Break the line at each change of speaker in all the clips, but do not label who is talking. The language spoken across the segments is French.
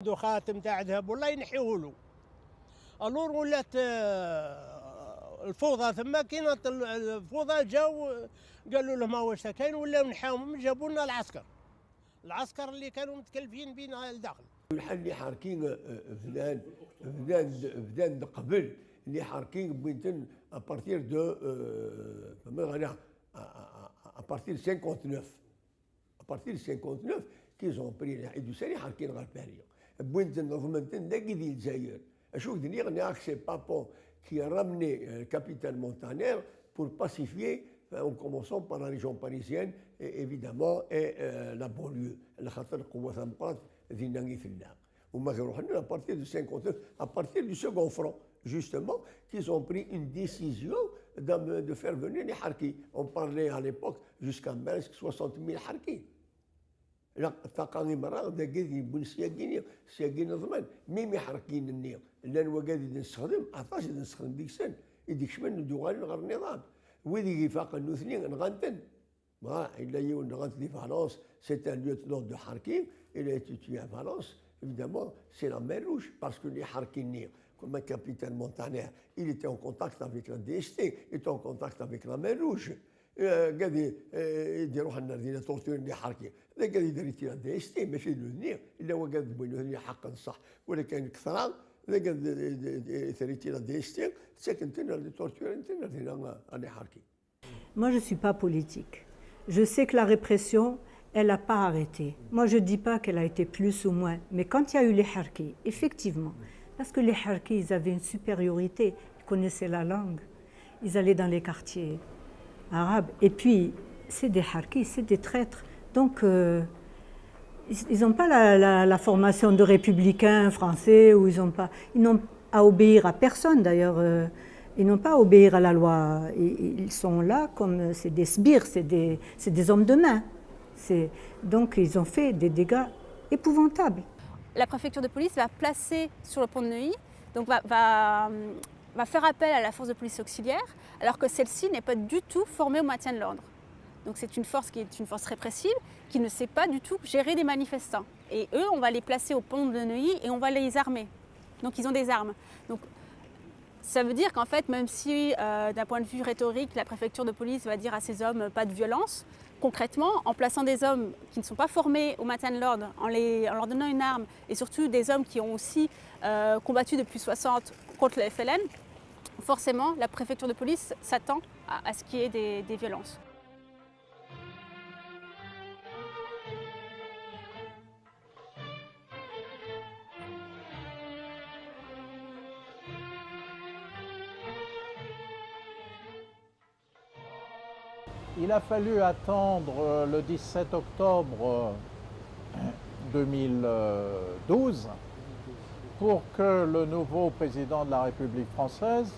عنده خاتم تاع ذهب والله ينحيوه له. الور ولات الفوضى ثم كاينه الفوضى جاو قالوا له ما واش كاين ولاو نحاهم جابوا لنا العسكر اللي كانوا متكلفين بينا لداخل.
الحال اللي حاركين فدان قبل اللي حاركين بوينتن ابارتير دو à partir de 59 qu'ils ont pris les Idoussani حاركين غالبانيا بوينتن ضمنتن داكي ديال الجزائر اشوف دنيا c'est Papon qui a ramené le capitaine Montaner pour pacifier en commençant par la région parisienne et évidemment et la banlieue اللي خاطر القوة ثمقات دينا غيفنا وما كيروحوا لنا à partir de 59 à partir du second front justement qu'ils ont pris une décision de faire venir les harkis. On parlait à l'époque jusqu'à presque 60 000 harkis. لا تلقاني مرة داكي يبون سياقين ضمان ميم يحركين النير لان هو قاعد نستخدم عطاش نستخدم ديك السن يديك شمن دوغال غير النظام ويدي يفاق النوثنين نغنتن ما الا يو نغنت دي فالونس سي ان lieutenant de Harkin il a été tué à Valence évidemment c'est la mer Rouge parce que les Harkiniens comme un capitaine Montaner il était en contact avec la DST il était en contact avec la mer Rouge قاعد يديروا لنا دينا تورتير اللي حركي هذا قاعد يدير تي دي اس تي ماشي لونير الا هو قاعد بينو حقا صح ولكن كثران هذا قاعد يدير تي دي اس تي ساكن تنا لي تورتير تنا دينا اللي حركي.
Moi je ne suis pas politique. Je sais que la répression elle n'a pas arrêté. Moi je ne dis pas qu'elle a été plus ou moins, mais quand il y a eu les harkis, effectivement, parce que les harkis ils avaient une supériorité, ils connaissaient la langue, ils allaient dans les quartiers arabes. Et puis, c'est des harkis, c'est des traîtres. Donc, ils n'ont pas la formation de républicains français, ou ils n'ont à obéir à personne d'ailleurs. Ils n'ont pas à obéir à la loi. Ils sont là comme c'est des sbires, c'est des hommes de main. Donc, ils ont fait des dégâts épouvantables.
La préfecture de police va placer sur le pont de Neuilly, donc va faire appel à la force de police auxiliaire, alors que celle-ci n'est pas du tout formée au maintien de l'ordre. Donc c'est une force qui est une force répressive, qui ne sait pas du tout gérer des manifestants. Et eux, on va les placer au pont de Neuilly et on va les armer. Donc ils ont des armes. Donc ça veut dire qu'en fait, même si d'un point de vue rhétorique, la préfecture de police va dire à ces hommes pas de violence, concrètement, en plaçant des hommes qui ne sont pas formés au maintien de l'ordre, en leur donnant une arme, et surtout des hommes qui ont aussi combattu depuis 60 contre le FLN, forcément, la préfecture de police s'attend à ce qu'il y ait des violences.
Il a fallu attendre le 17 octobre 2012 pour que le nouveau président de la République française,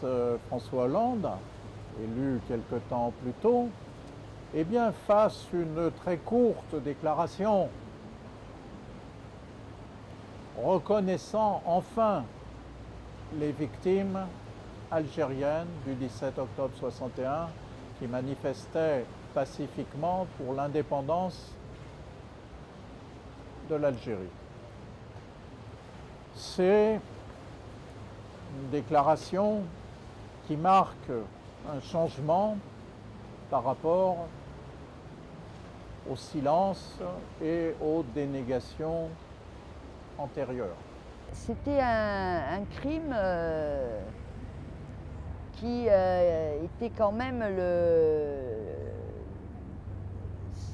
François Hollande, élu quelque temps plus tôt, eh bien, fasse une très courte déclaration reconnaissant enfin les victimes algériennes du 17 octobre 61 qui manifestaient pacifiquement pour l'indépendance de l'Algérie. C'est une déclaration qui marque un changement par rapport au silence et aux dénégations antérieures.
C'était un crime qui était quand même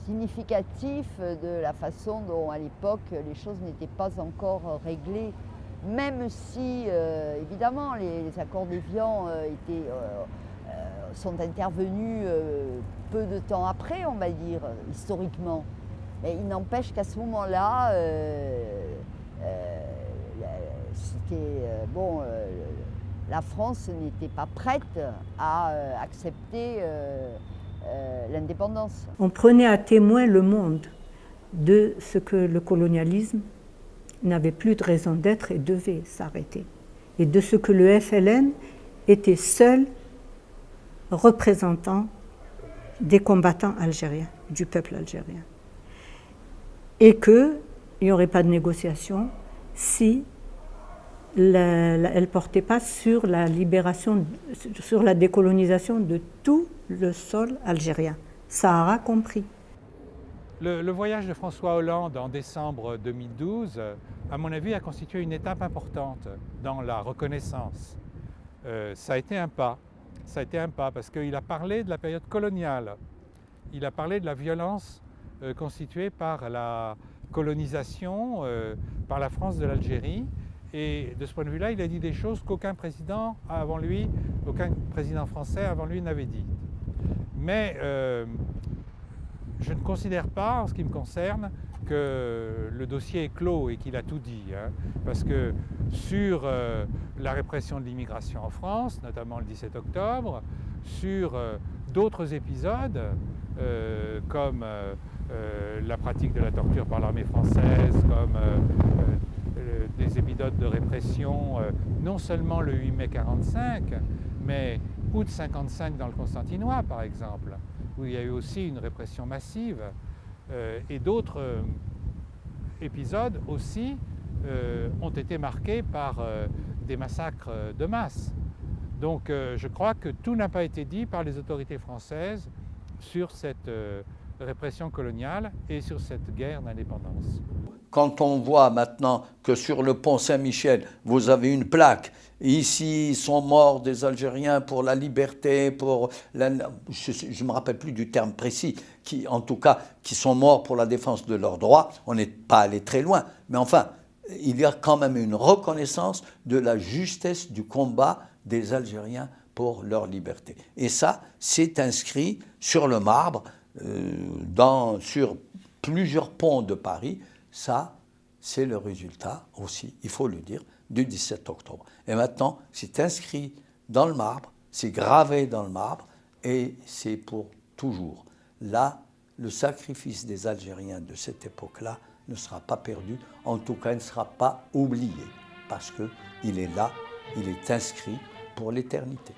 significatif de la façon dont à l'époque les choses n'étaient pas encore réglées, même si évidemment les accords d'Évian sont intervenus peu de temps après, on va dire, historiquement. Mais il n'empêche qu'à ce moment-là, la France n'était pas prête à accepter l'indépendance.
On prenait à témoin le monde de ce que le colonialisme n'avait plus de raison d'être et devait s'arrêter. Et de ce que le FLN était seul représentant des combattants algériens, du peuple algérien. Et qu'il n'y aurait pas de négociation, si elle ne portait pas sur la libération, sur la décolonisation de tout le sol algérien. Ça a compris.
Le voyage de François Hollande en décembre 2012, à mon avis, a constitué une étape importante dans la reconnaissance. Ça a été un pas. Ça a été un pas parce qu'il a parlé de la période coloniale. Il a parlé de la violence constituée par la colonisation par la France de l'Algérie. Et de ce point de vue-là, il a dit des choses qu'aucun président avant lui, aucun président français avant lui n'avait dit. Mais je ne considère pas, en ce qui me concerne, que le dossier est clos et qu'il a tout dit. Parce que sur la répression de l'immigration en France, notamment le 17 octobre, sur d'autres épisodes, comme la pratique de la torture par l'armée française, comme des épisodes de répression, non seulement le 8 mai 1945, mais août 1955 dans le Constantinois, par exemple, où il y a eu aussi une répression massive, et d'autres épisodes aussi ont été marqués par des massacres de masse. Donc je crois que tout n'a pas été dit par les autorités françaises sur cette répression coloniale et sur cette guerre d'indépendance.
Quand on voit maintenant que sur le pont Saint-Michel, vous avez une plaque, ici sont morts des Algériens pour la liberté, pour la, je ne me rappelle plus du terme précis, en tout cas, qui sont morts pour la défense de leurs droits, on n'est pas allé très loin, mais enfin, il y a quand même une reconnaissance de la justesse du combat des Algériens pour leur liberté. Et ça, c'est inscrit sur le marbre, sur plusieurs ponts de Paris. Ça, c'est le résultat aussi, il faut le dire, du 17 octobre. Et maintenant, c'est inscrit dans le marbre, c'est gravé dans le marbre, et c'est pour toujours. Là, le sacrifice des Algériens de cette époque-là ne sera pas perdu, en tout cas, il ne sera pas oublié, parce qu'il est là, il est inscrit pour l'éternité.